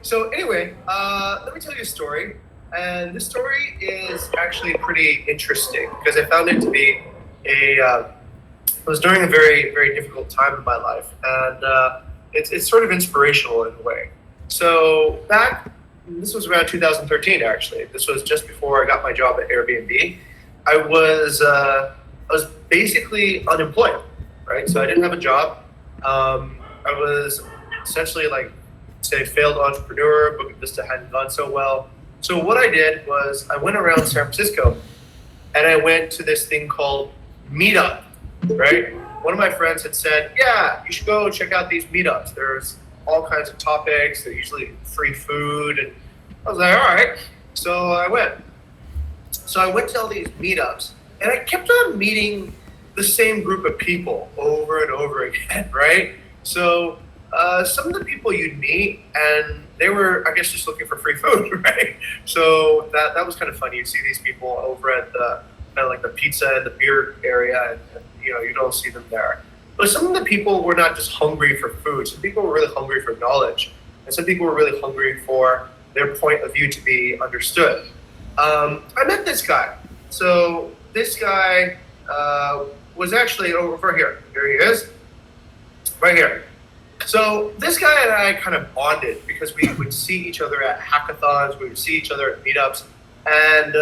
So anyway, let me tell you a story. And this story is actually pretty interesting because I found it to be it was during a very, very difficult time in my life. And it's sort of inspirational in a way. So this was around 2013 actually. This was just before I got my job at Airbnb. I was basically unemployed, right? So I didn't have a job. I was essentially like, say, failed entrepreneur. Bukit Vista hadn't gone so well. So what I did was I went around San Francisco and I went to this thing called Meetup, right? One of my friends had said, yeah, you should go check out these meetups. There's all kinds of topics. They're usually free food. And I was like, all right. So I went. So I went to all these meetups and I kept on meeting the same group of people over and over again, right? So some of the people you'd meet, and they were, I guess, just looking for free food, right? So that was kind of funny. You see these people over at the kind of like the pizza and the beer area, and you don't see them there. But some of the people were not just hungry for food. Some people were really hungry for knowledge, and some people were really hungry for their point of view to be understood. I met this guy. So this guy was actually over here. Here he is, right here. So this guy and I kind of bonded because we would see each other at hackathons, we would see each other at meetups, and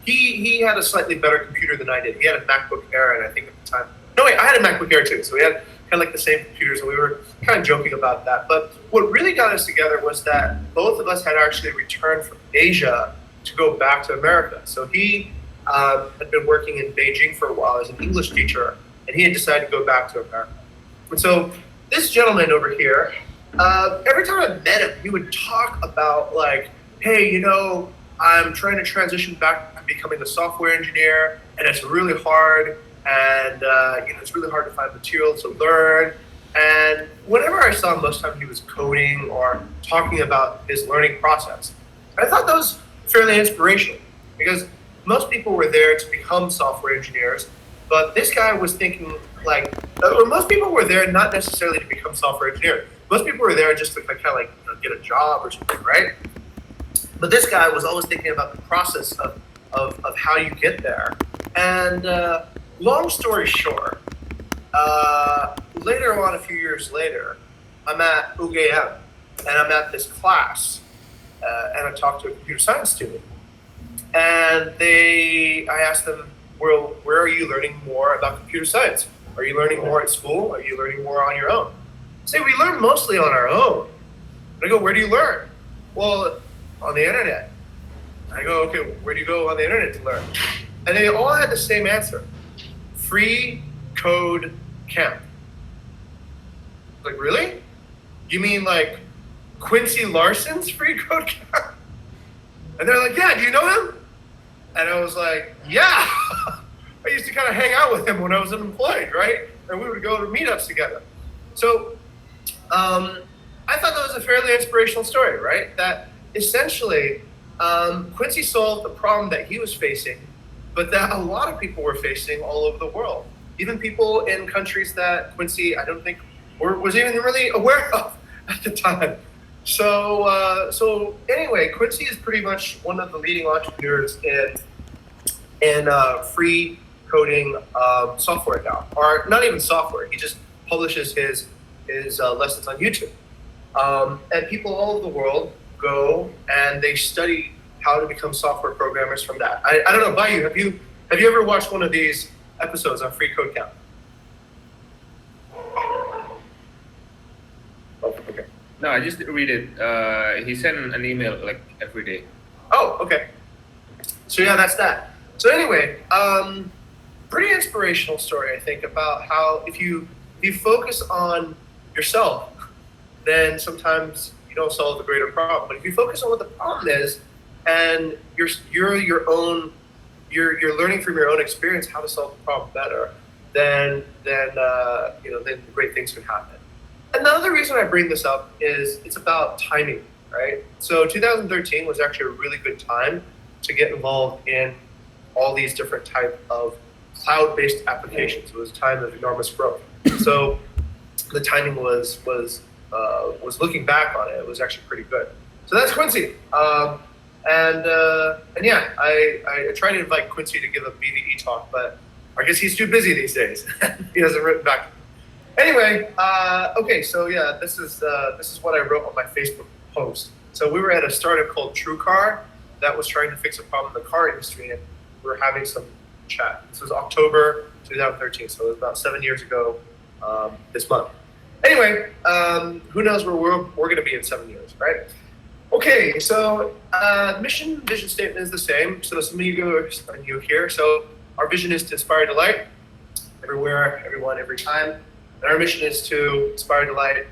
he had a slightly better computer than I did. He had a MacBook Air, and I think at the time, no wait, I had a MacBook Air too, so we had kind of like the same computers, and we were kind of joking about that. But what really got us together was that both of us had actually returned from Asia to go back to America. So he had been working in Beijing for a while as an English teacher, and he had decided to go back to America. And so this gentleman over here, every time I met him, he would talk about like, hey, I'm trying to transition back to becoming a software engineer, and it's really hard, and it's really hard to find material to learn. And whenever I saw him, most of the time he was coding or talking about his learning process. I thought that was fairly inspirational because most people were there to become software engineers, but this guy was thinking like, most people were there not necessarily to become software engineers. Most people were there just to kind of like get a job or something, right? But this guy was always thinking about the process of how you get there. And long story short, later on, a few years later, I'm at UGM and I'm at this class and I talked to a computer science student. And I asked them, where are you learning more about computer science? Are you learning more at school? Are you learning more on your own? Say, we learn mostly on our own. And I go, where do you learn? Well, on the internet. I go, okay, where do you go on the internet to learn? And they all had the same answer. Free Code Camp. Like, really? You mean like Quincy Larson's Free Code Camp? And they're like, yeah, do you know him? And I was like, yeah. I used to kind of hang out with him when I was unemployed, right? And we would go to meetups together. So I thought that was a fairly inspirational story, right? That essentially Quincy solved the problem that he was facing, but that a lot of people were facing all over the world. Even people in countries that Quincy, I don't think, was even really aware of at the time. So anyway, Quincy is pretty much one of the leading entrepreneurs in free coding software now, or not even software. He just publishes his lessons on YouTube, and people all over the world go and they study how to become software programmers from that. I don't know about you. Have you ever watched one of these episodes on Free Code Camp? Oh, okay. No, I just read it. He sent an email like every day. Oh, okay. So yeah, that's that. So anyway, pretty inspirational story, I think, about how if you focus on yourself, then sometimes you don't solve the greater problem. But if you focus on what the problem is, and you're learning from your own experience how to solve the problem better, then great things can happen. Another reason I bring this up is it's about timing, right? So 2013 was actually a really good time to get involved in all these different type of cloud-based applications. It was a time of enormous growth. So the timing was was looking back on it, it was actually pretty good. So that's Quincy. And yeah, I tried to invite Quincy to give a BDE talk, but I guess he's too busy these days. He hasn't written back. Anyway, okay, so yeah, this is what I wrote on my Facebook post. So we were at a startup called TrueCar that was trying to fix a problem in the car industry, and we were having some chat. This was October 2013, so it was about 7 years ago this month. Anyway, who knows where we're going to be in 7 years, right? Okay, so mission, vision statement is the same. So some of you are new here. So our vision is to inspire delight everywhere, everyone, every time. And our mission is to inspire delight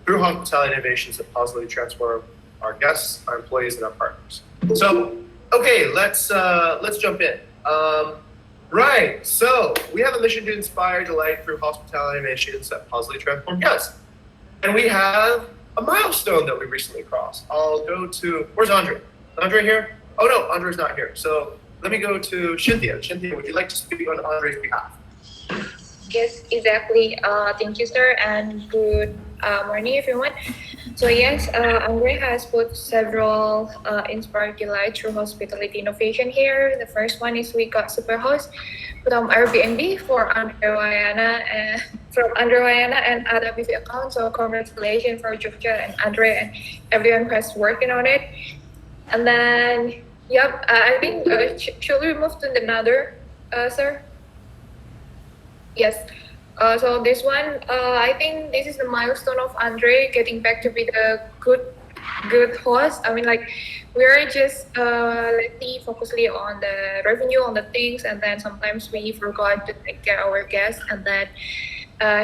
through hospitality innovations that positively transform our guests, our employees, and our partners. So, okay, let's jump in. Right, so we have a mission to inspire delight through hospitality innovations that positively transform guests. And we have a milestone that we recently crossed. I'll go to, where's Andre? Is Andre here? Oh no, Andre's not here. So let me go to Cynthia. Cynthia, would you like to speak on Andre's behalf? Yes, exactly. Thank you, sir, and good morning, everyone. So yes, Andre has put several inspired delight through hospitality innovation here. The first one is we got Superhost from Airbnb for Andre Wayana and other BV accounts. So congratulations for Jogja and Andre and everyone who's working on it. And then, yep, I think should we move to another, sir? Yes. So this one, I think this is the milestone of Andre getting back to be the good host. I mean, like, we're just focusly on the revenue, on the things, and then sometimes we forgot to take care of our guests. And then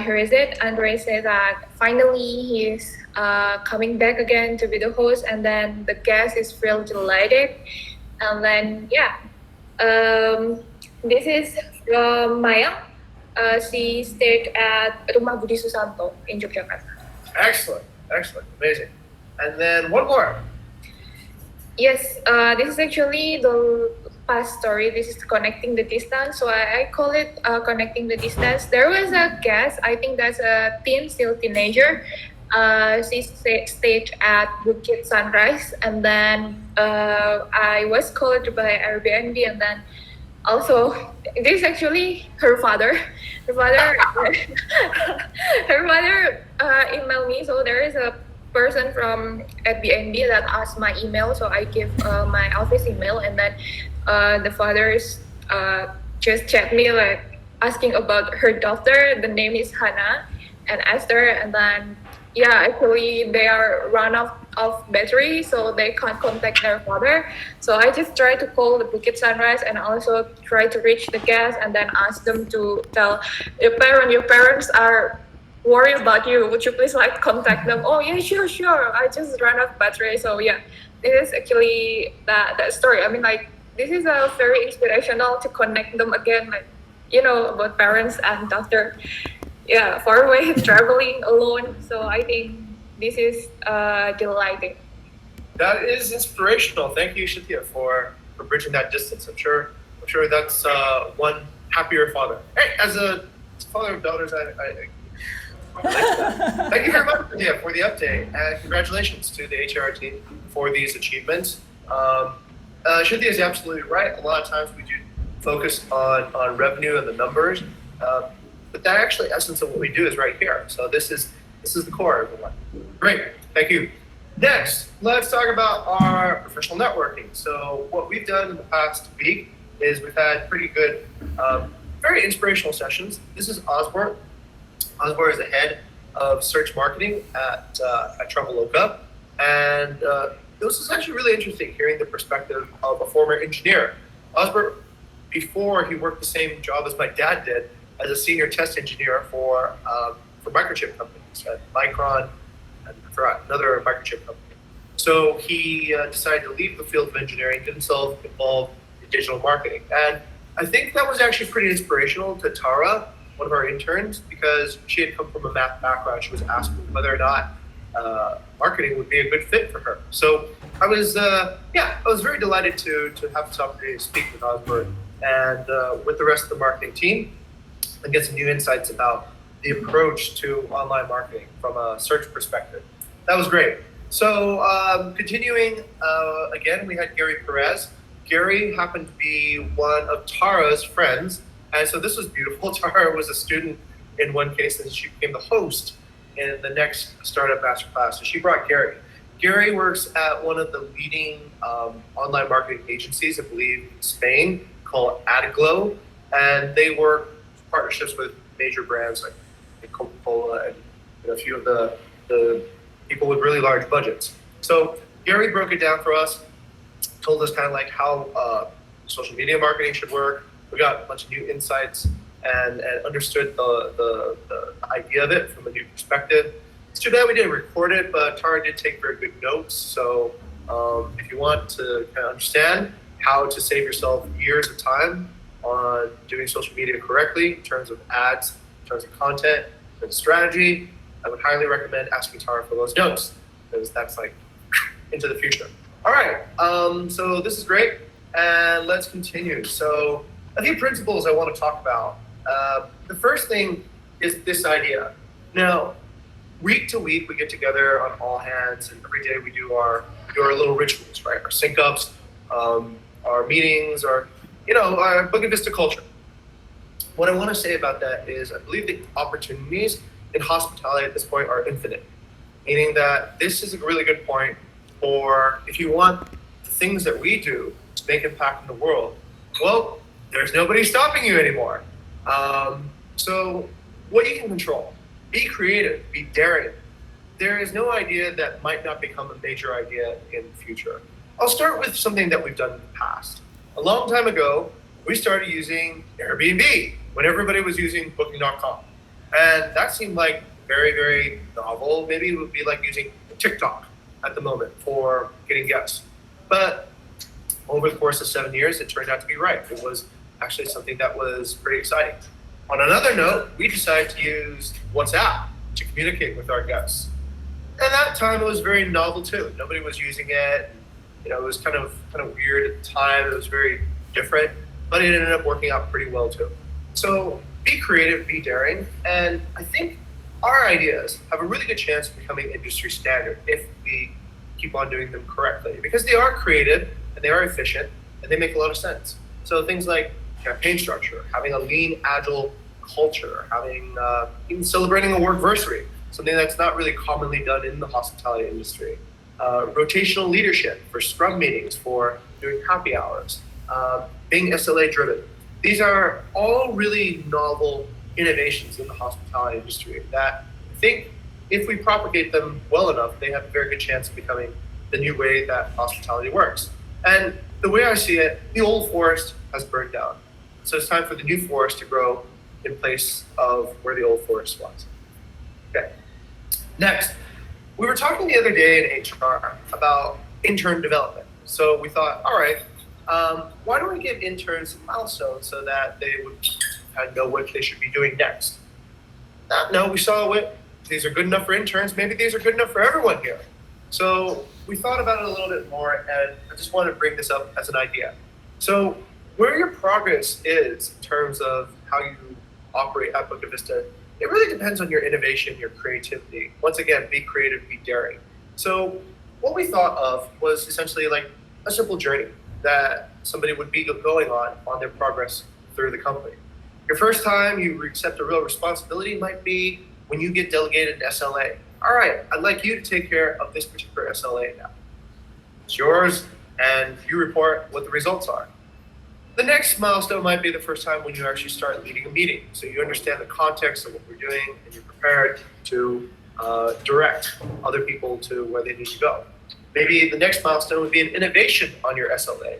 here is it. Andre said that finally he's coming back again to be the host, and then the guest is real delighted. And then yeah, this is from Maya. She stayed at Rumah Budi Susanto in Yogyakarta. Excellent, amazing. And then one more. Yes, this is actually the past story. This is connecting the distance. So I call it connecting the distance. There was a guest, I think that's a still teenager. She stayed at Bukit Sunrise, and then I was called by Airbnb, and then also, this is actually her father. Her father emailed me. So there is a person from Airbnb that asked my email. So I give my office email, and then the father just chat me like asking about her daughter. The name is Hannah and Esther, and then yeah, actually they are run out of battery, so they can't contact their father. So I just try to call the Bukit Sunrise and also try to reach the guests and then ask them to tell your parents are worried about you. Would you please like contact them? Oh yeah, sure. I just ran out of battery. So yeah, this is actually that story. I mean, like, this is a very inspirational to connect them again, like, you know, about parents and daughter. Yeah, far away, traveling alone. So I think this is delighting. That is inspirational. Thank you, Cynthia, for bridging that distance. I'm sure that's one happier father. Hey, as a father of daughters, thank you very much, Cynthia, for the update, and congratulations to the HR team for these achievements. Cynthia is absolutely right. A lot of times we do focus on revenue and the numbers. But that actually essence of what we do is right here. So this is the core, everyone. Great, thank you. Next, let's talk about our professional networking. So what we've done in the past week is we've had pretty good, very inspirational sessions. This is Osbor. Osbor is the head of search marketing at Traveloka, and this was actually really interesting hearing the perspective of a former engineer. Osbor, before he worked the same job as my dad did, as a senior test engineer for microchip companies at Micron and for another microchip company. So he decided to leave the field of engineering, get himself involved in digital marketing. And I think that was actually pretty inspirational to Tara, one of our interns, because she had come from a math background. She was asking whether or not marketing would be a good fit for her. So I was very delighted to have this opportunity to speak with Osborne and with the rest of the marketing team and get some new insights about the approach to online marketing from a search perspective. That was great. So continuing, again, we had Gary Perez. Gary happened to be one of Tara's friends, and so this was beautiful. Tara was a student in one case, and she became the host in the next Startup Masterclass. So she brought Gary. Gary works at one of the leading online marketing agencies, I believe, in Spain, called AdGlow, and they work partnerships with major brands like Coca-Cola and a few of the people with really large budgets. So Gary broke it down for us, told us kind of like how social media marketing should work. We got a bunch of new insights and understood the idea of it from a new perspective. It's too bad we didn't record it, but Tara did take very good notes. So if you want to kind of understand how to save yourself years of time on doing social media correctly in terms of ads, in terms of content, and strategy, I would highly recommend asking Tara for those notes, because that's like into the future. All right, so this is great, and let's continue. So a few principles I want to talk about. The first thing is this idea. Now, week to week, we get together on all hands, and every day we do our little rituals, right? Our sync ups, our meetings, our Bukit Vista culture. What I want to say about that is I believe the opportunities in hospitality at this point are infinite, meaning that this is a really good point for if you want the things that we do to make impact in the world, well, there's nobody stopping you anymore. So what you can control, be creative, be daring. There is no idea that might not become a major idea in the future. I'll start with something that we've done in the past. A long time ago, we started using Airbnb when everybody was using Booking.com. And that seemed like very, very novel. Maybe it would be like using TikTok at the moment for getting guests. But over the course of 7 years, it turned out to be right. It was actually something that was pretty exciting. On another note, we decided to use WhatsApp to communicate with our guests. And that time it was very novel too. Nobody was using it. It was kind of weird at the time. It was very different, but it ended up working out pretty well too. So be creative, be daring, and I think our ideas have a really good chance of becoming industry standard if we keep on doing them correctly, because they are creative and they are efficient and they make a lot of sense. So things like campaign structure, having a lean, agile culture, having even celebrating a workversary, something that's not really commonly done in the hospitality industry. Rotational leadership for scrum meetings, for doing happy hours, being SLA driven. These are all really novel innovations in the hospitality industry that I think if we propagate them well enough, they have a very good chance of becoming the new way that hospitality works. And the way I see it, the old forest has burned down. So it's time for the new forest to grow in place of where the old forest was. Okay. Next, we were talking the other day in HR about intern development. So we thought, all right, why don't we give interns milestones so that they would kind of know what they should be doing next? No, we saw what these are good enough for interns. Maybe these are good enough for everyone here. So we thought about it a little bit more, and I just want to bring this up as an idea. So where your progress is in terms of how you operate at Bukit Vista, it really depends on your innovation, your creativity. Once again, be creative, be daring. So what we thought of was essentially like a simple journey that somebody would be going on their progress through the company. Your first time you accept a real responsibility might be when you get delegated an SLA. All right, I'd like you to take care of this particular SLA now. It's yours, and you report what the results are. The next milestone might be the first time when you actually start leading a meeting. So you understand the context of what we're doing, and you're prepared to direct other people to where they need to go. Maybe the next milestone would be an innovation on your SLA,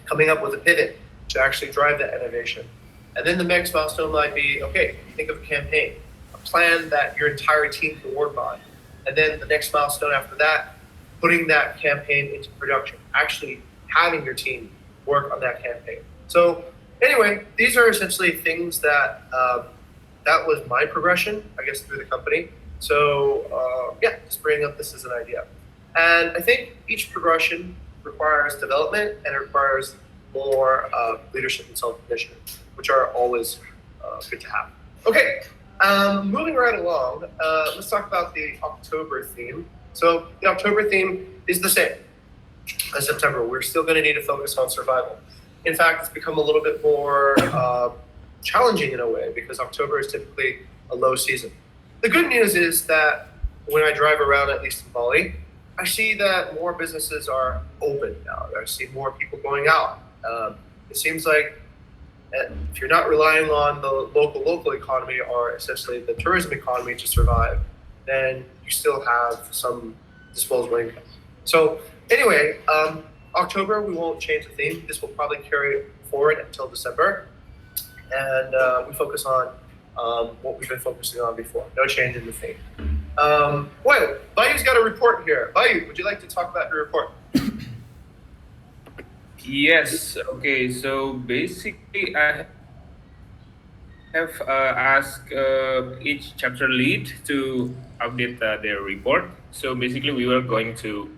coming up with a pivot to actually drive that innovation. And then the next milestone might be, okay, think of a campaign, a plan that your entire team can work on. And then the next milestone after that, putting that campaign into production, actually having your team work on that campaign. So anyway, these are essentially things that that was my progression, I guess, through the company. So yeah, just bringing up this as an idea. And I think each progression requires development and it requires more leadership and self-initiative, which are always good to have. Okay, Moving right along, let's talk about the October theme. So the October theme is the same as September. We're still going to need to focus on survival. In fact, it's become a little bit more challenging in a way because October is typically a low season. The good news is that when I drive around, at least in Bali, I see that more businesses are open now. I see more people going out. It seems like if you're not relying on the local economy or essentially the tourism economy to survive, then you still have some disposable income. So anyway, October, we won't change the theme. This will probably carry forward until December. And we focus on what we've been focusing on before. No change in the theme. Well, Bayu's got a report here. Bayu, would you like to talk about your report? Yes. Okay. So basically, I have asked each chapter lead to update their report. So basically, we were going to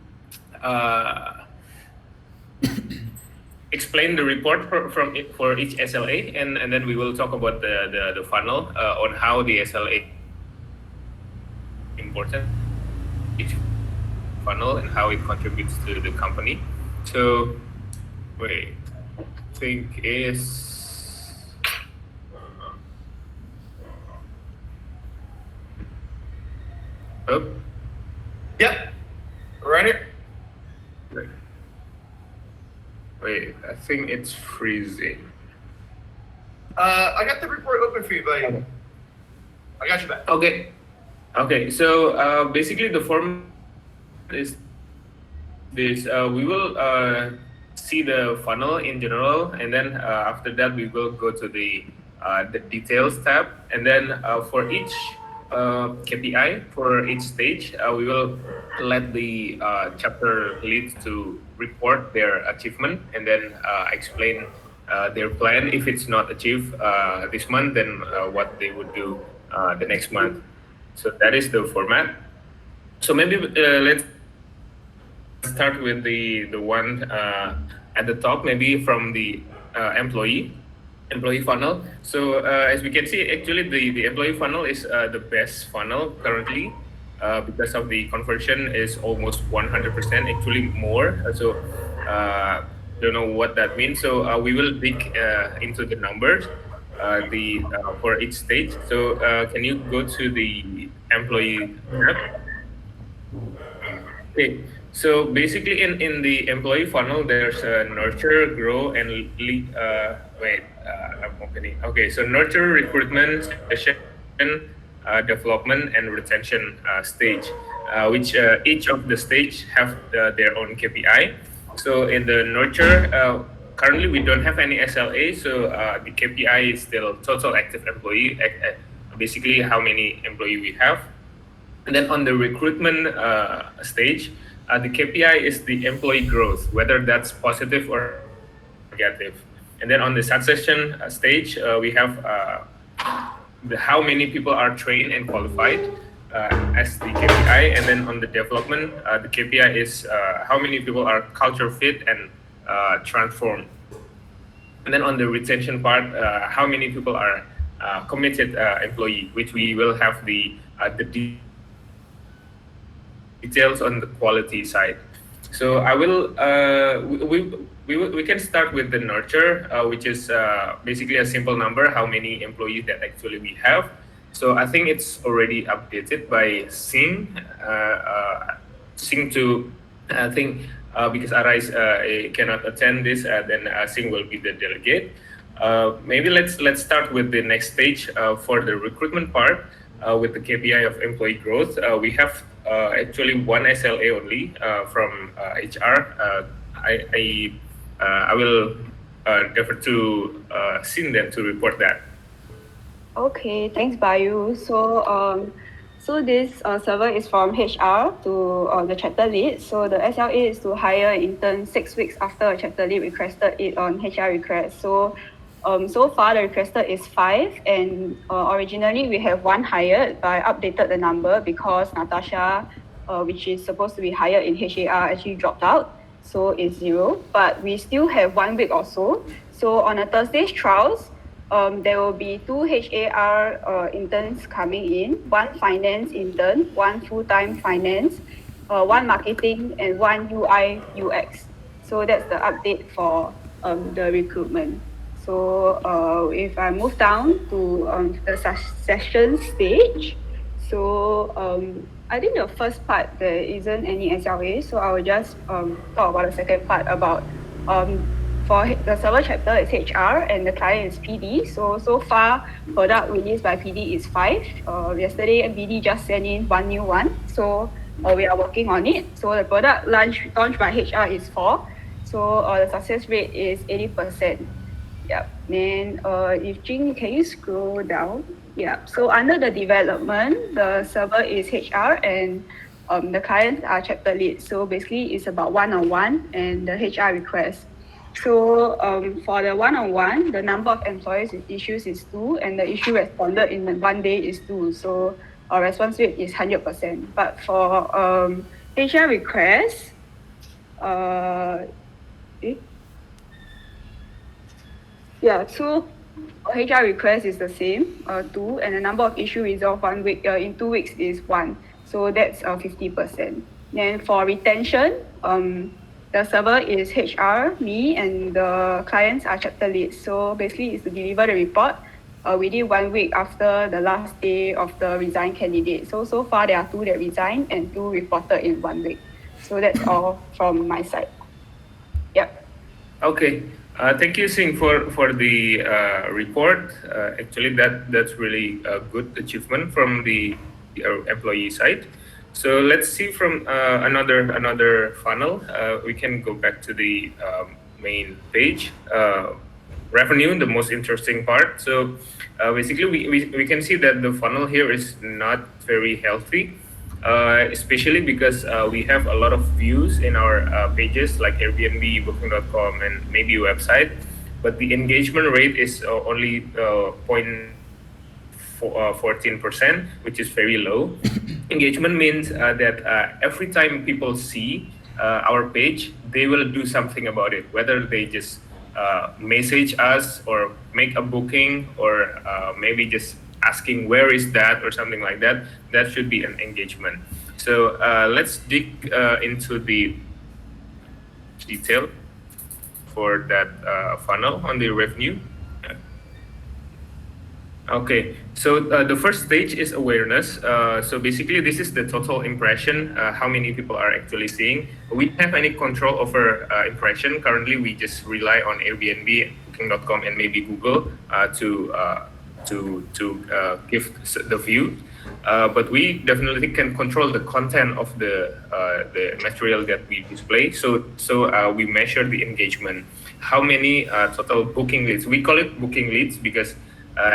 explain the report for each SLA, and then we will talk about the funnel on how the SLA important each funnel and how it contributes to the company. So wait, I think is oh Yep, right here. wait, I think it's freezing. I got the report open for you, Bayu. Okay. I got you back. Okay, so basically the form is this. We will see the funnel in general, and then after that we will go to the details tab, and then for each KPI for each stage, we will let the chapter lead to report their achievement, and then explain their plan. If it's not achieved this month, then what they would do the next month. So that is the format. So maybe let's start with the one at the top, maybe from the employee funnel. So as we can see, actually the employee funnel is the best funnel currently because of the conversion is almost 100%, actually more. So don't know what that means. So we will dig into the numbers for each stage. So can you go to the employee tab? Okay. So basically, in the employee funnel, there's nurture, grow, and lead. I'm opening. Okay, so nurture, recruitment, session, development, and retention stage, which each of the stage have their own KPI. So in the nurture, currently we don't have any SLA, so the KPI is still total active employee, basically how many employee we have. And then on the recruitment stage, the KPI is the employee growth, whether that's positive or negative. And then on the succession stage, we have how many people are trained and qualified as the KPI. And then on the development, the KPI is how many people are culture fit and transformed. And then on the retention part, how many people are committed employee, which we will have the details on the quality side. So I will we can start with the nurture, which is basically a simple number, how many employees that actually we have. So I think it's already updated by Sing. Sing to I think because Arais cannot attend this, then Sing will be the delegate. Maybe let's start with the next stage for the recruitment part with the KPI of employee growth. We have actually one SLA only from HR. I will defer to Sin then to report that. Okay, thanks, Bayu. So this server is from HR to the chapter lead. So the SLA is to hire an intern 6 weeks after a chapter lead requested it on HR request. So far the requested is 5, and originally we have 1 hired, but I updated the number because Natasha, which is supposed to be hired in HAR, actually dropped out. So it's 0, but we still have 1 week or so. So on a Thursday's trials, there will be 2 HAR interns coming in, 1 finance intern, 1 full-time finance, 1 marketing, and 1 UI UX. So that's the update for the recruitment. So if I move down to the session stage, so I think the first part there isn't any SLA, so I will just talk about the second part about for the server chapter is HR and the client is PD. So far product released by PD is 5. Yesterday PD just sent in 1 new one. So we are working on it. So the product launched by HR is 4. So the success rate is 80%. Yeah. Then if Jing, can you scroll down? Yeah. So under the development, the server is HR and the clients are chapter lead. So basically it's about one-on-one and the HR request. So for the one-on-one, the number of employees with issues is 2 and the issue responded in 1 day is 2. So our response rate is 100%. But for HR requests, yeah, so HR request is the same, 2, and the number of issue resolved 1 week in 2 weeks is 1. So that's 50%. Then for retention, the server is HR, me, and the clients are chapter leads. So basically, it's to deliver the report within 1 week after the last day of the resigned candidate. So far there are 2 that resigned and 2 reported in 1 week. So that's all from my side. Yep. Okay. Thank you, Singh, for the report. Actually, that's really a good achievement from the employee side. So let's see from another funnel. We can go back to the main page. Revenue, the most interesting part. So basically, we can see that the funnel here is not very healthy. Especially because we have a lot of views in our pages like Airbnb, Booking.com, and maybe website, but the engagement rate is only 0.14%, which is very low. Engagement means that every time people see our page, they will do something about it, whether they just message us or make a booking or maybe just asking where is that or something like that. That should be an engagement. So let's dig into the detail for that funnel on the revenue. Okay, so the first stage is awareness. So basically this is the total impression, how many people are actually seeing. We don't have any control over impression. Currently we just rely on Airbnb, Booking.com, and maybe Google to give the view, but we definitely can control the content of the material that we display. So we measure the engagement. How many total booking leads? We call it booking leads because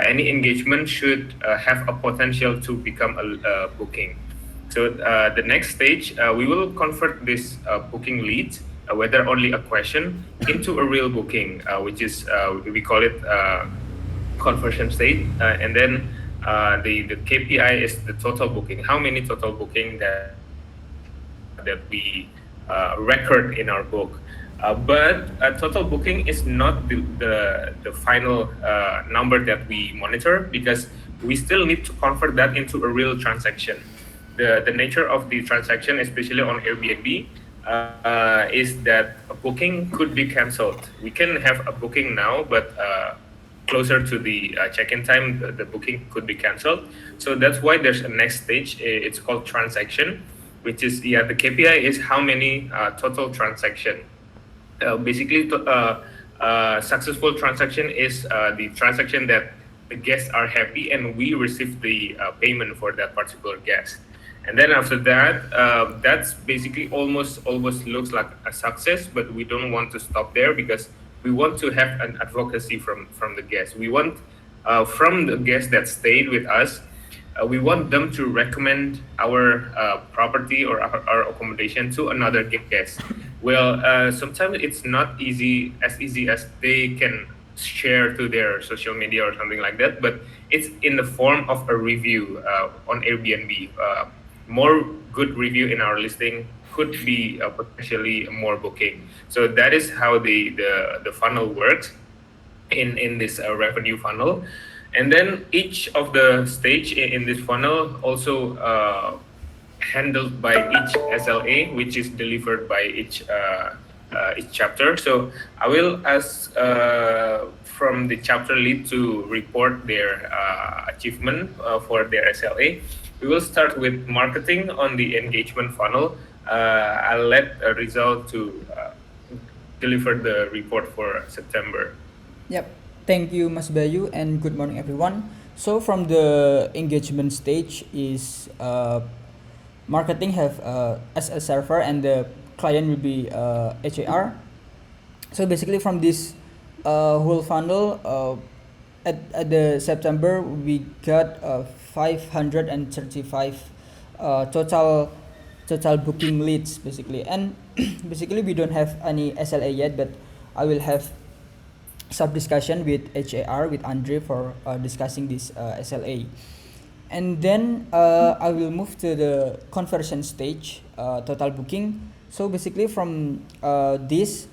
any engagement should have a potential to become a booking. So the next stage, we will convert this booking leads, whether only a question, into a real booking, which is we call it conversion state, and then the KPI is the total booking. How many total booking that we record in our book? But total booking is not the final number that we monitor because we still need to convert that into a real transaction. The nature of the transaction, especially on Airbnb, is that a booking could be canceled. We can have a booking now, but closer to the check-in time, the booking could be canceled. So that's why there's a next stage. It's called transaction, which is the KPI is how many total transaction. Basically, successful transaction is the transaction that the guests are happy and we receive the payment for that particular guest. And then after that, that's basically almost looks like a success, but we don't want to stop there because we want to have an advocacy from the guests. We want from the guests that stayed with us, we want them to recommend our property or our accommodation to another guest. Well, sometimes it's not easy as they can share to their social media or something like that, but it's in the form of a review on Airbnb. More good review in our listing could be potentially more booking. So that is how the funnel works. in this revenue funnel. And then each of the stage in this funnel also handled by each SLA, which is delivered by each chapter. So I will ask from the chapter lead to report their achievement for their SLA. We will start with marketing on the engagement funnel. I'll let Rizal to deliver the report for September. Yep. Thank you, Mas Bayu, and good morning, everyone. So from the engagement stage is marketing have as a server and the client will be HAR. So basically from this whole funnel, at the September we got 535 total booking leads basically, and basically we don't have any SLA yet, but I will have sub discussion with HAR with Andre for discussing this SLA. And then I will move to the conversion stage, total booking. So basically from this,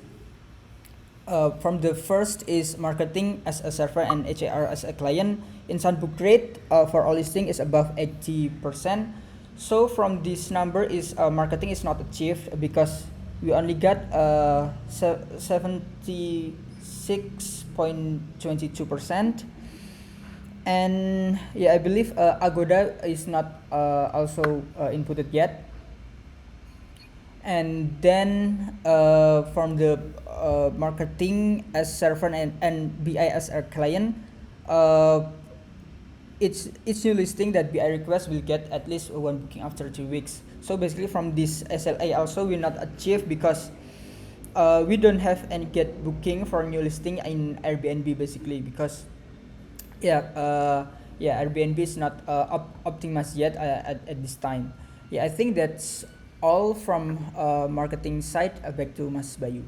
from the first is marketing as a server and HAR as a client. Instant book rate for all listing is above 80%. So from this number is marketing is not achieved because we only got 76.22%. And yeah, I believe Agoda is not also inputted yet. And then from the marketing as server and BI as our client, it's new listing that BI request will get at least one booking after 2 weeks. So basically from this SLA also we not achieve because we don't have any get booking for new listing in Airbnb basically because Airbnb is not optimized yet at this time. I think that's all from marketing side. Back to Mas Bayu.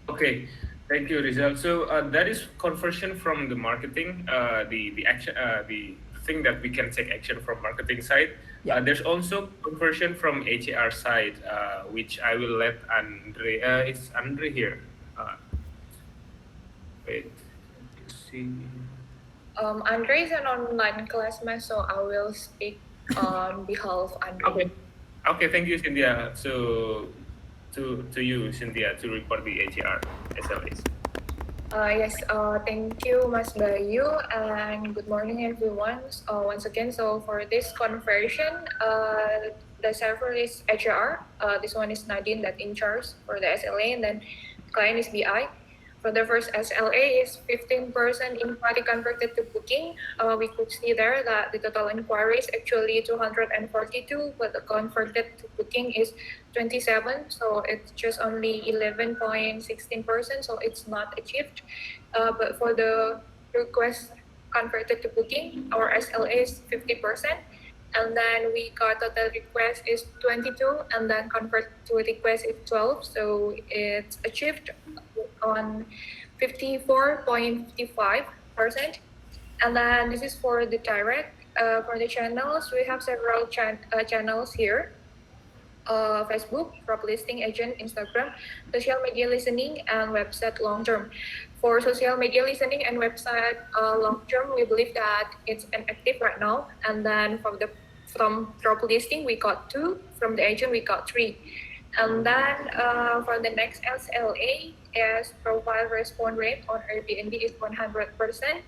Okay, thank you, Rizal. So that is conversion from the marketing, the action, the thing that we can take action from marketing side. There's also conversion from HAR side, which I will let Andre. Is Andre here? Wait, let's see. Andre is an online class, so I will speak on behalf of Andre. Okay, thank you, Cynthia. So to you, Cynthia, to report the HAR SLAs. Yes, thank you, Mas Bayu, and good morning, everyone. Once again, so for this conversion, the server is HAR. This one is Nadine that in charge for the SLA, and then client is BI. For the first SLA is 15% inquiry converted to booking. We could see there that the total inquiry is actually 242, but the converted to booking is 27. So it's just only 11.16%. So it's not achieved. But for the request converted to booking, our SLA is 50%. And then we got total request is 22, and then convert to request is 12. So it's achieved on 54.55%. And then this is for the direct. For the channels, we have several channels here. Facebook, prop listing agent, Instagram, social media listening, and website long term. For social media listening and website long term, we believe that it's inactive right now. And then from prop listing, we got 2. From the agent, we got 3. And then for the next SLA is profile response rate on Airbnb is 100%.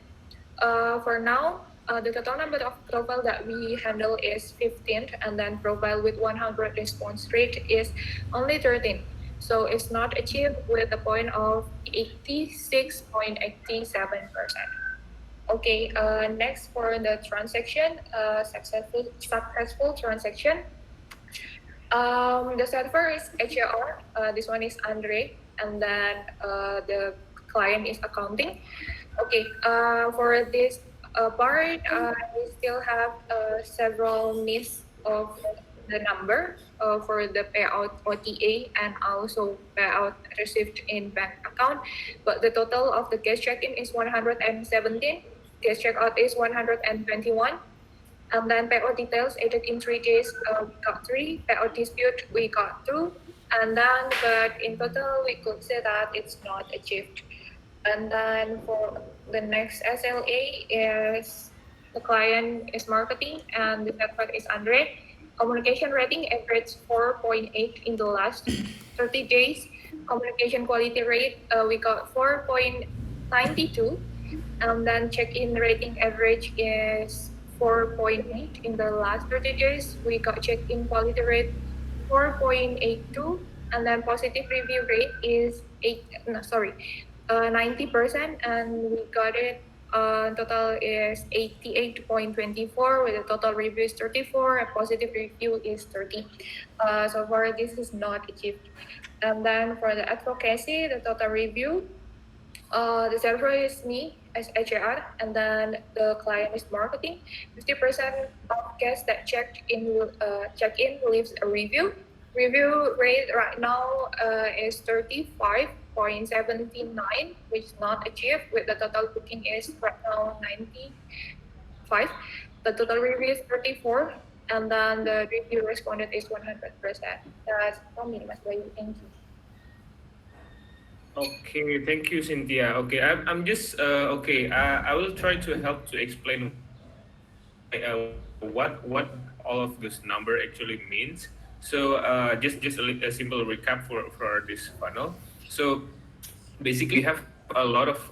For now, the total number of profile that we handle is 15, and then profile with 100 response rate is only 13. So it's not achieved with a point of 86.87%. Okay, next for the transaction, successful transaction. The server is HAR. This one is Andre, and then the client is accounting. Okay, for this part, we still have several miss of the number for the payout OTA and also payout received in bank account. But the total of the guest check-in is 117, guest check-out is 121. And then payout details added in 3 days, we got 3. Payout dispute, we got 2. And then, but in total, we could say that it's not achieved. And then for the next SLA is the client is marketing and the setback is Andre. Communication rating average 4.8 in the last 30 days. Communication quality rate, we got 4.92. And then check-in rating average is 4.8 in the last 30 days. We got check-in quality rate 4.82, and then positive review rate is 90%, and we got it. Total is 88.24, with the total review is 34, and positive review is 30. So far, this is not achieved. And then for the advocacy, the total review, the server is me as HR, and then the client is marketing. 50% of guests that check in leaves a review. Review rate right now is 35.79, which is not achieved. With the total booking is right now 95. The total review is 34, and then the review responded is 100%. That's from me, Mas Bayu. Thank you. Okay, thank you, Cynthia. Okay, I'm just okay. I will try to help to explain what all of this number actually means. So just a simple recap for this funnel. So basically, we have a lot of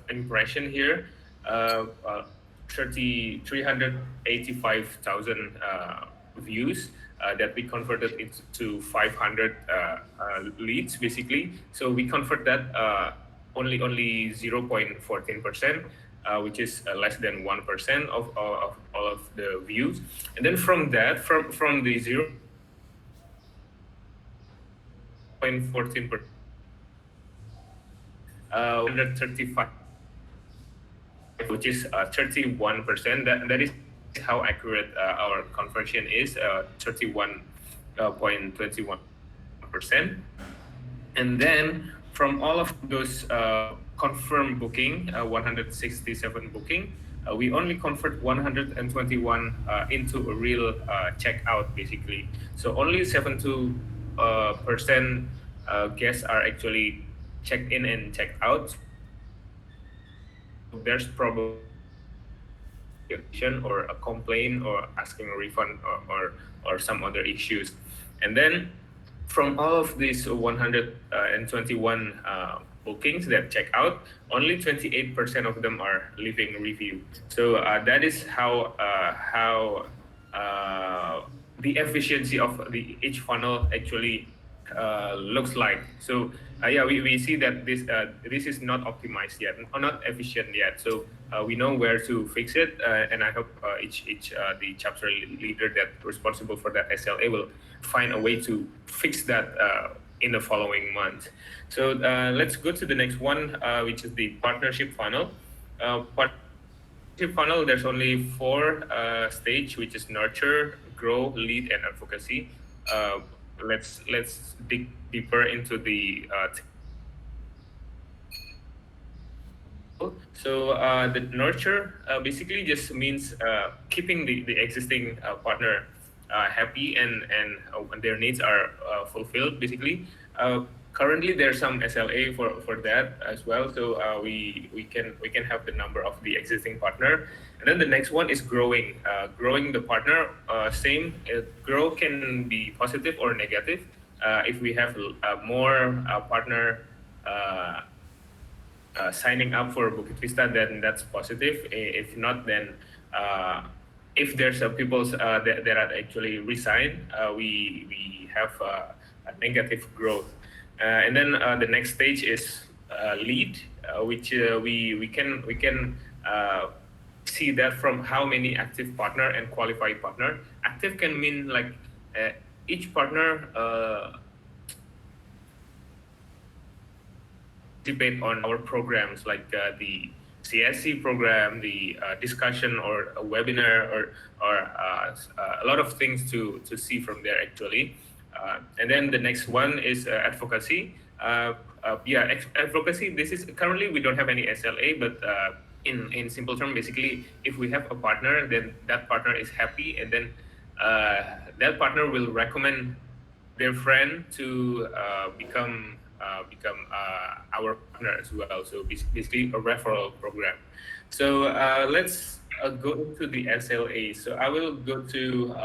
impression here. 385,000 views that we converted into 500 leads basically. So we convert that only 0.14%, which is less than 1% of all of the views. And then from that, from the 0.14%, 135, which is 31%. That is how accurate our conversion is, 31.21%. And then from all of those confirmed booking, 167 booking, we only convert 121 into a real checkout basically. So only 72% guests are actually checked in and checked out. There's probably or a complaint or asking a refund or some other issues. And then from all of these 121 bookings that check out, only 28% of them are leaving review. So that is how the efficiency of each funnel actually looks like. So yeah, we see that this is not optimized yet, or not efficient yet. So we know where to fix it, and I hope each the chapter leader that responsible for that SLA will find a way to fix that in the following month. So let's go to the next one, which is the partnership funnel. Partnership funnel, there's only 4 stage, which is nurture, grow, lead, and advocacy. Let's dig deeper into the so the nurture basically just means keeping the existing partner happy and their needs are fulfilled basically. Currently there's some SLA for that as well, so we can have the number of the existing partner. And then the next one is growing the partner. Same, grow can be positive or negative. If we have more partner signing up for Bukit Vista, then that's positive. If not, then if there's people that are actually resign, we have a negative growth. And then the next stage is lead, which we can see that from how many active partner and qualified partner. Active can mean like each partner participate on our programs, like the CSC program, the discussion or a webinar, or a lot of things to see from there actually. And then the next one is advocacy. Advocacy. This is currently we don't have any SLA, but in simple term, basically, if we have a partner, then that partner is happy, and then that partner will recommend their friend to become become our partner as well. So basically a referral program. So let's go to the SLA. So I will go to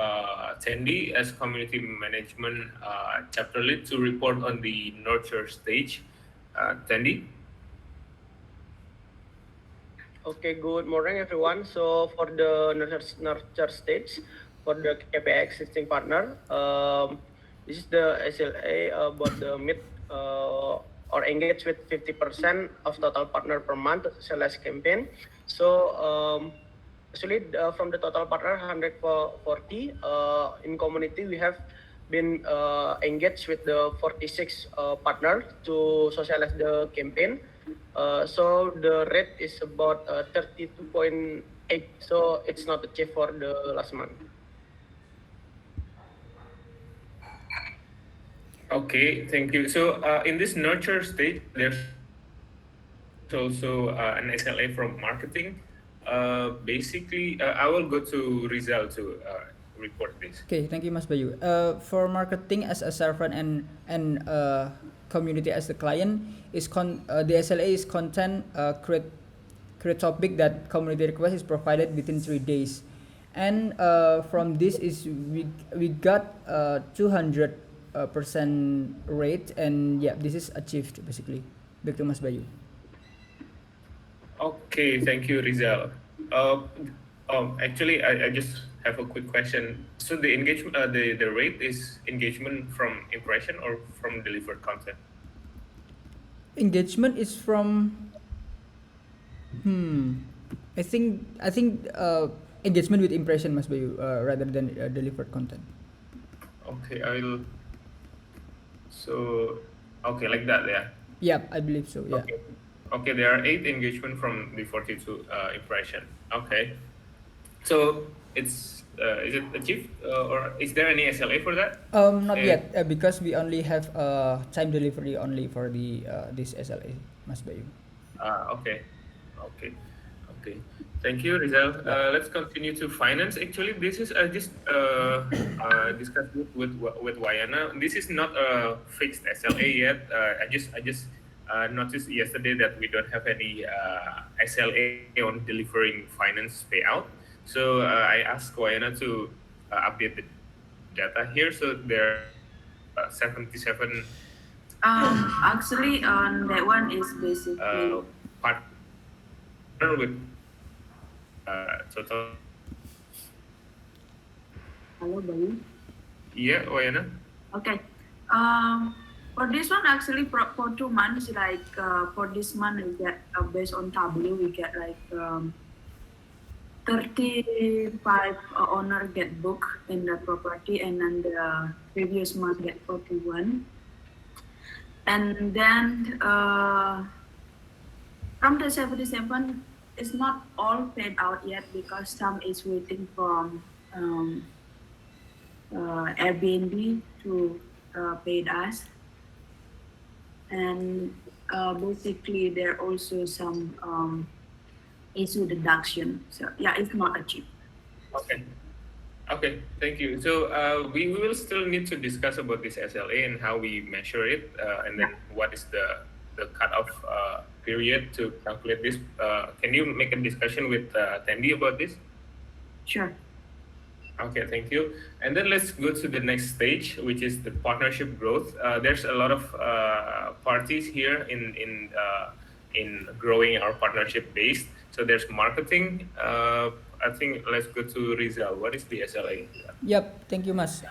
Tandy as community management chapter lead to report on the nurture stage. Tandy. Okay, good morning everyone. So for the nurture stage, for the KPI existing partner, this is the SLA about the meet or engage with 50% of total partner per month sales campaign. So actually from the total partner 140 in community we have been engaged with the 46 partner to socialize the campaign. So the rate is about 32.8. So it's not achieved for the last month. Okay, thank you. So in this nurture stage, there's also an SLA from marketing. Basically, I will go to Rizal to report this. Okay, thank you, Mas Bayu. For marketing as a server and community as the client is the SLA is content create topic that community request is provided within 3 days, and from this is we got 200% rate, and yeah, this is achieved basically. Back to Mas Bayu. Okay, thank you, Rizal. Actually, I just have a quick question. So the engagement, the rate is engagement from impression or from delivered content? Engagement is from I think engagement with impression, Mas Bayu, rather than delivered content. Okay, I will. So, okay, like that, yeah. Yeah, I believe so. Yeah. Okay. Okay, there are 8 engagement from the 42 impression. Okay. So it's is it achieved or is there any SLA for that? Not yet, because we only have time delivery only for the this SLA, Mas Bayu. Okay. Okay. Okay. Thank you, Rizal. Let's continue to finance. Actually, this is just discussed with Wayana. This is not a fixed SLA yet. I just noticed yesterday that we don't have any SLA on delivering finance payout. So I asked Wayana to update the data here. So there are 77 Actually, on that one is basically partner with total. hello, Bayu. Yeah, Wayana. Okay. For this one, actually, for 2 months, like for this month, we get based on Tableau, we get like 35 owner get booked in the property, and then the previous month get 41. And then from the 77, it's not all paid out yet because some is waiting from Airbnb to pay us. And basically there also some issue deduction. So yeah, it's not achieved. Okay. Okay, thank you. So we will still need to discuss about this SLA and how we measure it, and then what is the cutoff period to calculate this. Can you make a discussion with Tandy about this? Sure. Okay, thank you. And then let's go to the next stage, which is the partnership growth. There's a lot of parties here in growing our partnership base. So there's marketing. I think let's go to Rizal. What is the SLA? Yep, thank you, Mas.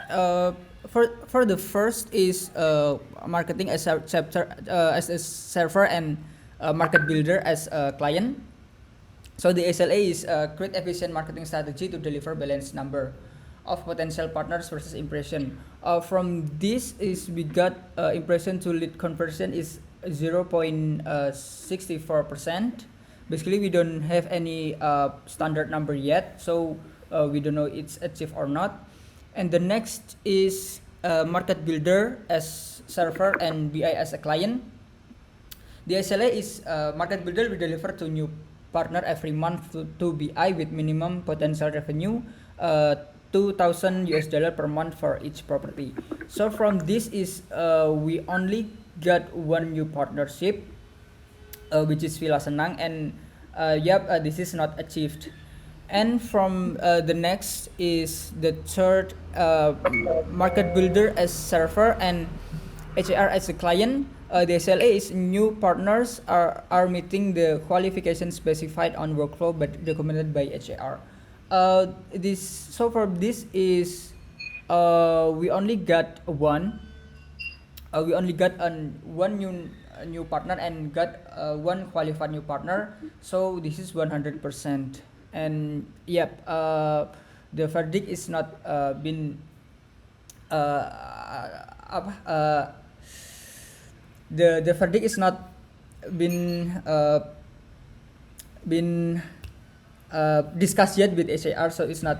For the first is marketing as a chapter as a server and market builder as a client. So the SLA is create efficient marketing strategy to deliver balanced number of potential partners versus impression. From this is we got impression to lead conversion is 0.64%. Basically, we don't have any standard number yet, so we don't know it's achieved or not. And the next is market builder as server and BI as a client. The SLA is market builder will deliver to new partner every month to BI with minimum potential revenue $2,000 US per month for each property. So from this is we only got one new partnership, which is Villa Senang, and this is not achieved. And from the next is the third, market builder as server and HAR as a client. The SLA is new partners are meeting the qualifications specified on workflow but recommended by HAR. This so far this is we only got one. We only got one new partner and got one qualified new partner. So this is 100%. And yep, the verdict is not been apa, the verdict is not been been discussed yet with HAR, so it's not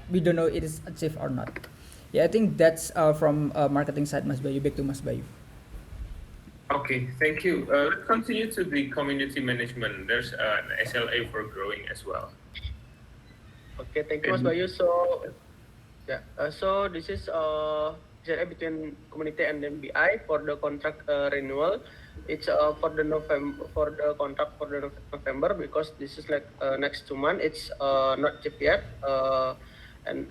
we don't know it is achieved or not. Yeah, I think that's from marketing side, Mas Bayu. Back to Mas Bayu. Okay, thank you. Let's continue to the community management. There's an SLA for growing as well. Okay, thank you, Mas Bayu. So, yeah, so this is SLA between community and then BI for the contract renewal. It's for the contract for the November, because this is like next 2 months. It's not cheap yet, and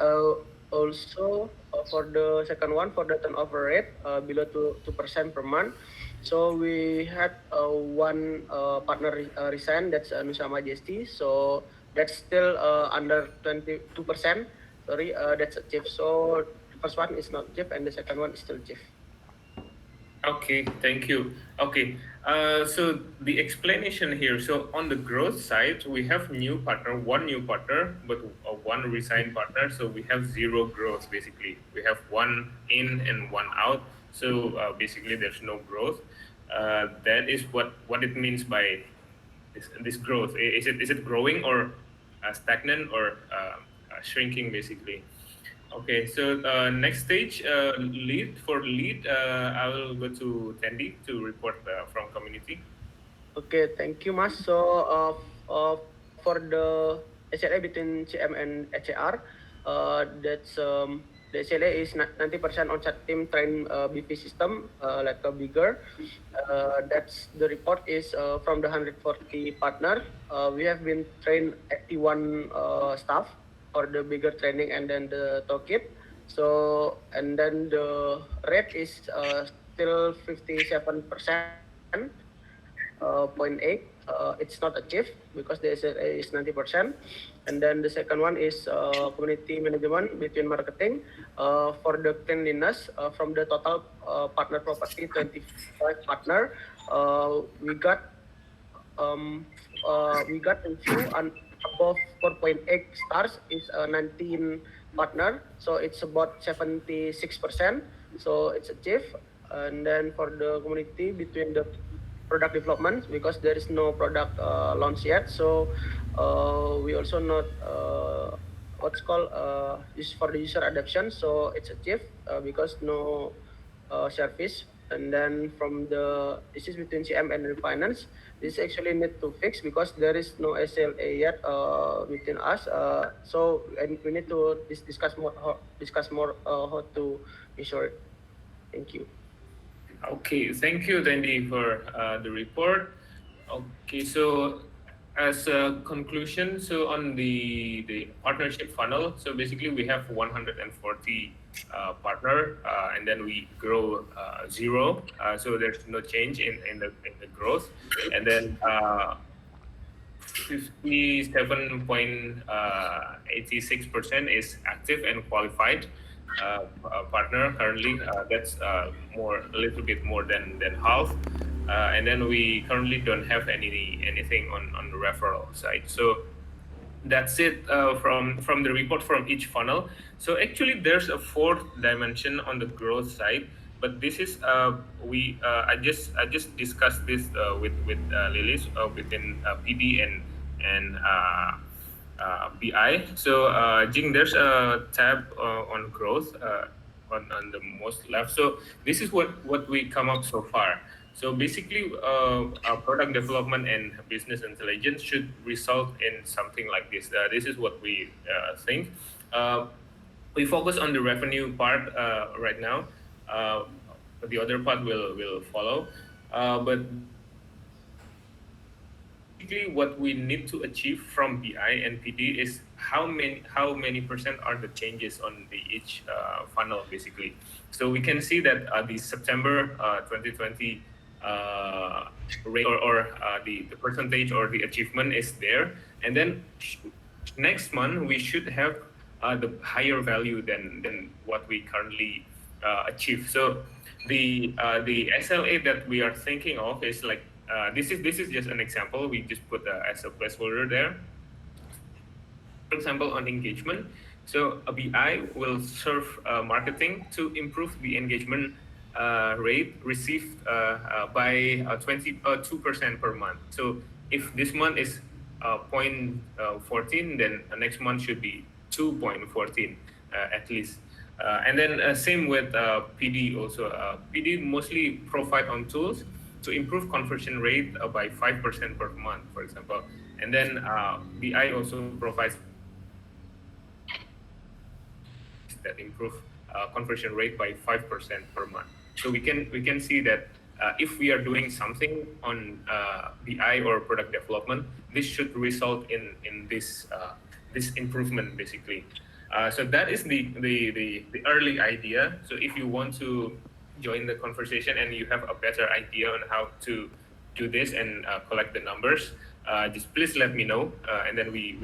also for the second one, for the turnover rate below 2% per month. So we had one partner resign. That's Nusa Majesty. So that's still under 22%. Sorry, that's achieved. So the first one is not achieved, and the second one is still achieved. Okay, thank you. Okay, so the explanation here. So on the growth side, we have one new partner, but one resigned partner. So we have zero growth basically. We have one in and one out. So basically, there's no growth. That is what it means by this growth. Is it growing or stagnant or shrinking basically? Okay, so next stage, lead. I will go to Tandy to report from community. Okay, thank you, Mas. So for the SLA between CM and HAR, that's the SLA is 90% on-site team train BP system, like a bigger. That's the report is from the 140 partner. We have been trained 81 staff for the bigger training and then the toolkit. So, and then the rate is still 57%, 0.8. It's not achieved because the SLA is 90%. And then the second one is community management between marketing. For the cleanliness, from the total partner property, 25 partner, we got review and above 4.8 stars is 19 partner, so it's about 76%. So it's achieved. And then for the community between the product development, because there is no product launch yet, so we also not what's called is for the user adoption, so it's achieved because no service. And then from the this is between CM and finance, this actually need to fix because there is no SLA yet between us. So and we need to discuss more how to ensure it. Thank you. Okay, thank you, Tandy, for the report. Okay, so as a conclusion, so on the partnership funnel, so basically we have 140 partner, and then we grow zero, so there's no change in the growth, and then 57.86% is active and qualified partner currently. That's a little bit more than half. And then we currently don't have anything on the referral side. So that's it from the report from each funnel. So actually there's a fourth dimension on the growth side, but this is I just discussed this with Lilis within PD and BI. So Jing, there's a tab on growth on the most left. So this is what we come up so far. So basically, our product development and business intelligence should result in something like this. This is what we think. we focus on the revenue part right now. Uh, the other part will follow. But basically, what we need to achieve from BI and PD is how many percent are the changes on the each funnel basically. So we can see that the September 2020 rate or the percentage or the achievement is there, and then next month we should have the higher value than what we currently achieve. So the SLA that we are thinking of is like this is just an example. We just put as a placeholder there. For example, on engagement, so a BI will serve marketing to improve the engagement rate received by 22% per month. So if this month is 0.14, then next month should be 2.14 at least. And then same with PD also. PD mostly provide on tools to improve conversion rate by 5% per month, for example. And then BI also provides that improve conversion rate by 5% per month. So we can see that if we are doing something on BI or product development, this should result in this improvement basically. So that is the early idea. So if you want to join the conversation and you have a better idea on how to do this and collect the numbers, just please let me know, and then we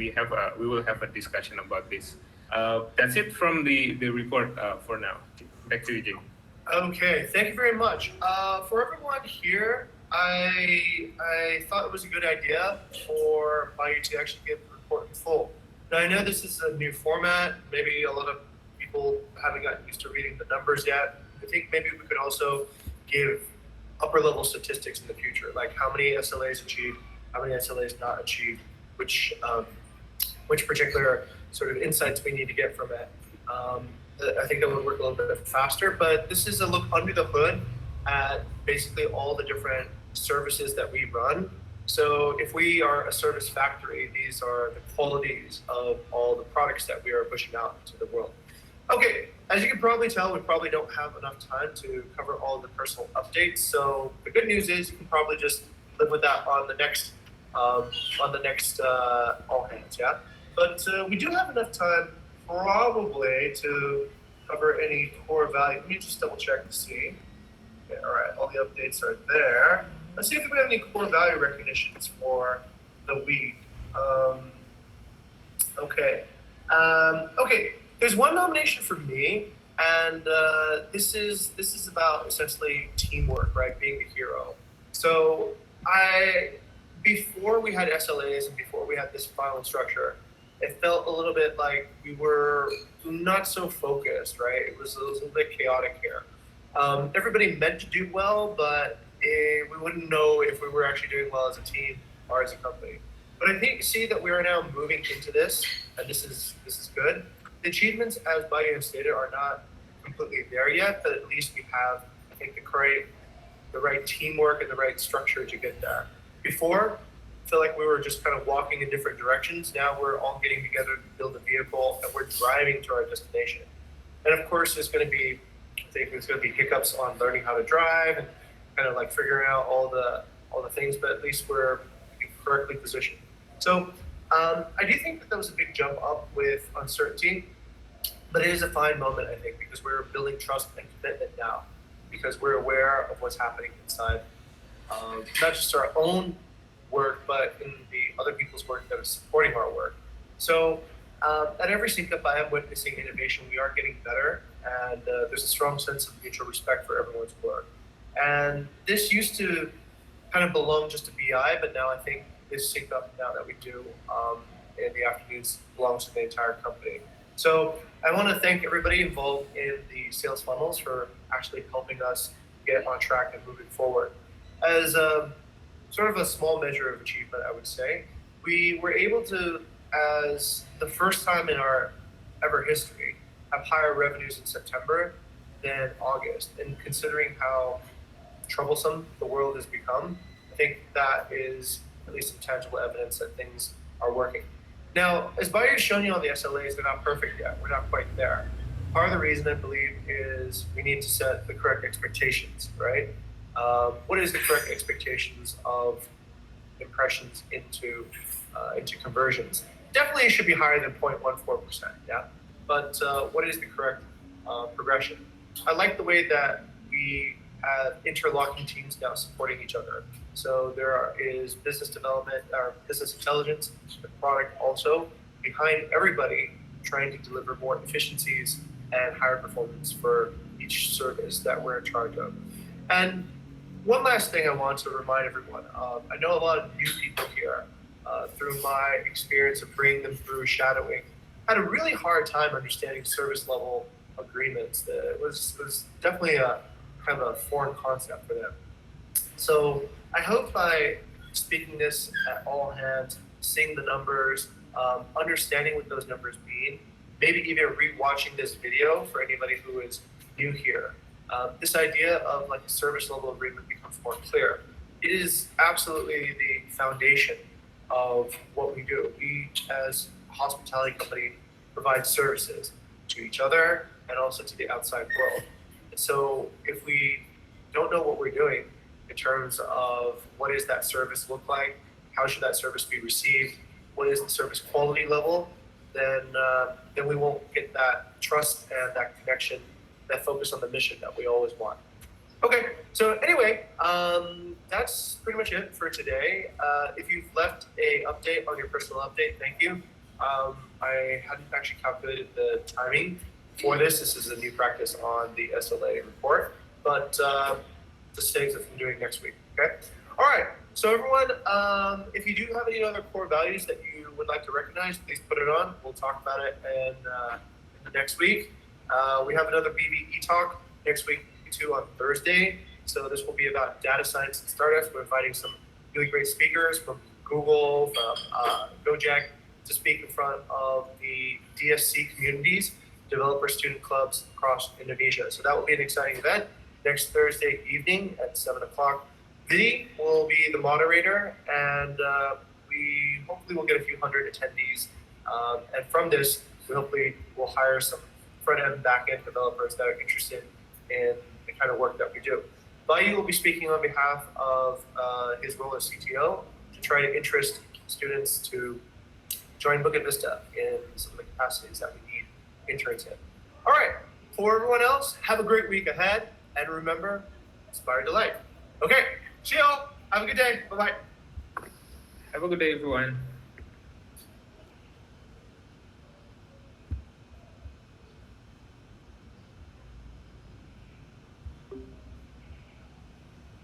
will have a discussion about this. That's it from the report for now. Back to you, Jake. Okay, thank you very much. For everyone here, I thought it was a good idea for Bayu to actually give the report in full. Now, I know this is a new format. Maybe a lot of people haven't gotten used to reading the numbers yet. I think maybe we could also give upper level statistics in the future, like how many SLAs achieved, how many SLAs not achieved, which particular sort of insights we need to get from it. I think that would work a little bit faster, but this is a look under the hood at basically all the different services that we run. So if we are a service factory, these are the qualities of all the products that we are pushing out into the world. Okay, as you can probably tell, we probably don't have enough time to cover all the personal updates. So the good news is you can probably just live with that on the next all hands, yeah. But we do have enough time probably to cover any core value. Let me just double check to see. Okay, all right, all the updates are there. Let's see if we have any core value recognitions for the week. Okay. Okay. There's one nomination for me, and this is about essentially teamwork, right? Being the hero. So before we had SLAs and before we had this final structure, it felt a little bit like we were not so focused, right? It was a little bit chaotic here. Everybody meant to do well, but we wouldn't know if we were actually doing well as a team or as a company. But I think see that we are now moving into this, and this is good. The achievements, as Bayu stated, are not completely there yet, but at least we have, I think, the right teamwork and the right structure to get there. Before, I feel like we were just kind of walking in different directions. Now we're all getting together to build a vehicle, and we're driving to our destination. And of course, there's going to be hiccups on learning how to drive and kind of like figuring out all the things, but at least we're correctly positioned. So I do think that was a big jump up with uncertainty, but it is a fine moment, I think, because we're building trust and commitment now, because we're aware of what's happening inside not just our own work, but in the other people's work that is supporting our work. So at every sync up, I am witnessing innovation. We are getting better, and there's a strong sense of mutual respect for everyone's work. And this used to kind of belong just to BI, but now I think this sync up now that we do in the afternoons belongs to the entire company. So I want to thank everybody involved in the sales funnels for actually helping us get on track and moving forward. As sort of a small measure of achievement, I would say, we were able to, as the first time in our ever history, have higher revenues in September than August. And considering how troublesome the world has become, I think that is at least some tangible evidence that things are working. Now, as Bayu's shown you on the SLAs, they're not perfect yet. We're not quite there. Part of the reason I believe is we need to set the correct expectations, right? What is the correct expectations of impressions into conversions? Definitely it should be higher than 0.14%, yeah? But what is the correct progression? I like the way that we have interlocking teams now supporting each other. So is business development or business intelligence, the product also behind everybody trying to deliver more efficiencies and higher performance for each service that we're in charge of. And one last thing I want to remind everyone of, I know a lot of new people here, through my experience of bringing them through shadowing, had a really hard time understanding service level agreements. It was definitely a kind of a foreign concept for them. So I hope by speaking this at all hands, seeing the numbers, understanding what those numbers mean, maybe even rewatching this video for anybody who is new here, this idea of like a service level agreement becomes more clear. It is absolutely the foundation of what we do. We, as a hospitality company, provide services to each other and also to the outside world. And so if we don't know what we're doing in terms of what does that service look like, how should that service be received, what is the service quality level, then we won't get that trust and that connection, that focus on the mission that we always want. Okay, so anyway, that's pretty much it for today. If you've left a update on your personal update, thank you. I hadn't actually calculated the timing for this. This is a new practice on the SLA report, but just saves it from doing next week, okay? All right, so everyone, if you do have any other core values that you would like to recognize, please put it on. We'll talk about it in the next week. We have another BBE talk next week too on Thursday. So this will be about data science and startups. We're inviting some really great speakers from Google, from Gojek, to speak in front of the DSC communities, developer student clubs across Indonesia. So that will be an exciting event next Thursday evening at 7 o'clock. Vidi will be the moderator, and we hopefully will get a few hundred attendees. And from this, we hopefully will hire some front-end, back-end developers that are interested in the kind of work that we do. Bayu will be speaking on behalf of his role as CTO to try to interest students to join Bukit Vista in some of the capacities that we need interns in. All right, for everyone else, have a great week ahead, and remember, inspire delight. Okay, see y'all. Have a good day. Bye-bye. Have a good day, everyone.